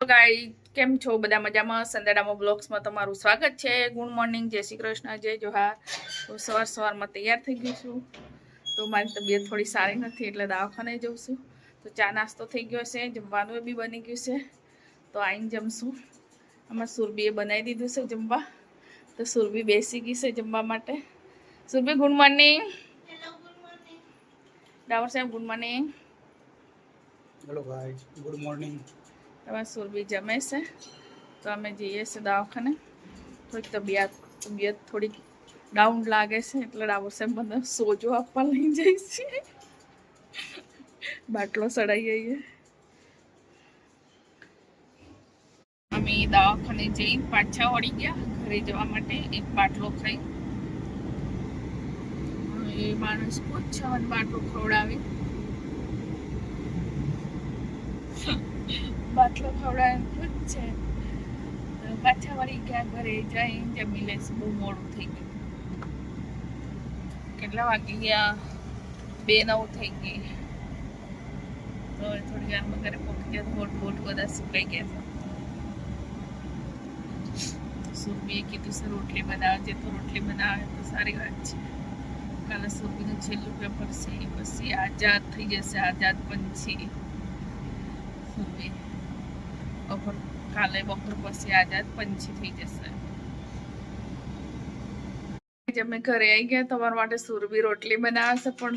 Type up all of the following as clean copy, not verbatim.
ગાઈ કેમ છો બધા મજામાં? સંદેડામાં બ્લોગ્સમાં તમારું સ્વાગત છે. ગુડ મોર્નિંગ, જય શ્રી કૃષ્ણ, જય જોહાર. તો સવારમાં તૈયાર થઈ ગઈ છું. તો મારી તબિયત થોડી સારી નથી એટલે દવાખાને જઉં છું. તો ચા નાસ્તો થઈ ગયો છે, જમવાનું બી બની ગયું છે. તો આવીને જમશું. આમાં સુરબીએ બનાવી દીધું છે જમવા. તો સુરબી બેસી ગઈ છે જમવા માટે. સુરબી ગુડ મોર્નિંગ. ડાવર સાહેબ ગુડ મોર્નિંગ. હેલો ભાઈ, ગુડ મોર્નિંગ. તમારી સુરબી જમે છે. તો અમે જઈએ છીએ દવાખાને. થોડીક તબિયત થોડીક ડાઉન લાગે છે એટલે ડાબર સાહેબ મને સોજો આપવા લઈ જાય છે. બાટલો ચડાવી આવીએ. અમે દવાખાને જઈ પાછા વળી ગયા ઘરે જવા માટે. એક બાટલો ખાઈ એ માણસ પૂછાવન બાટલો ખવડાવી બાટલો ખવડાવીને પૂછે. પાછા વળી ગયા ઘરે જઈ જમી લેશું. બહુ મોડું થઈ ગયું. કેટલા વાગી ગયા? 2:09 થઈ ગઈ. તો થોડી વારમાં ઘરે પહોંચી ગયા. બોટ બધા સુકાઈ ગયા છે. સુરબીએ કીધું છે રોટલી બનાવજે, તો રોટલી બનાવે તો સારી વાત છે. કાલે સુરબીનું છેલ્લું પેપર છે, પછી આઝાદ થઈ જશે. આઝાદ પંછી સુરબી કાલે બપોર પછી આઝાદ પંછી થઈ જશે. અમે ઘરે આવી ગયા. તમારા માટે સુરબી રોટલી બનાવે છે પણ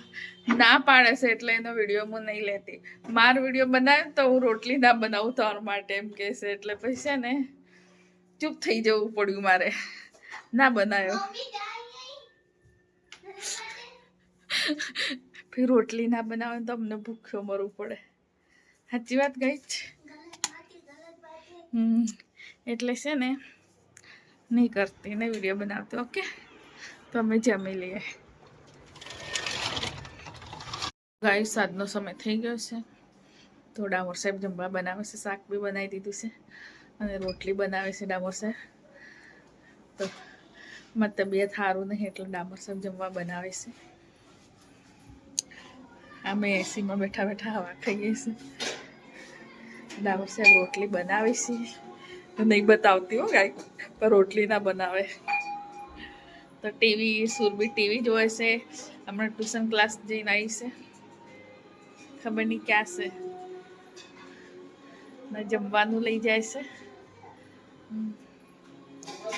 ના પાડે છે એટલે એનો વિડીયો હું નહીં લેતી. મારો વિડીયો બનાવે તો હું રોટલી ના બનાવું તમારા માટે એમ કે છે. એટલે પછી છે ને ચૂપ થઈ જવું પડ્યું મારે. ના બનાવ્યો. फिर रोटली ना बनावे तो अमने भूख्यो मरવું પડે. સાચી વાત ગઈ છે. એટલે છે ને નહીં કરતી ને વિડીયો બનાવતી. ઓકે, તો અમે જમી લઈએ. ગાઈ સાંજનો સમય થઈ ગયો છે. તો ડામોર સાહેબ જમવા બનાવે છે. શાક બી બનાવી દીધું છે અને રોટલી બનાવે છે ડામોર સાહેબ. તો મારી તબિયત સારું નહીં એટલે ડામોર સાહેબ જમવા બનાવે છે. અમે એસીમાં બેઠા બેઠા હવા ખાઈએ છીએ. ડામોર સાહેબ રોટલી બનાવે છે. નહીં બતાવતી હો ગાય, પણ રોટલી ના બનાવે. તો સુરબી ટીવી જોવે છે. હમણાં ટ્યુશન ક્લાસ જઈને આવી છે. ખબર નહીં ક્યાં છે. ને જમવાનું લઈ જાય છે.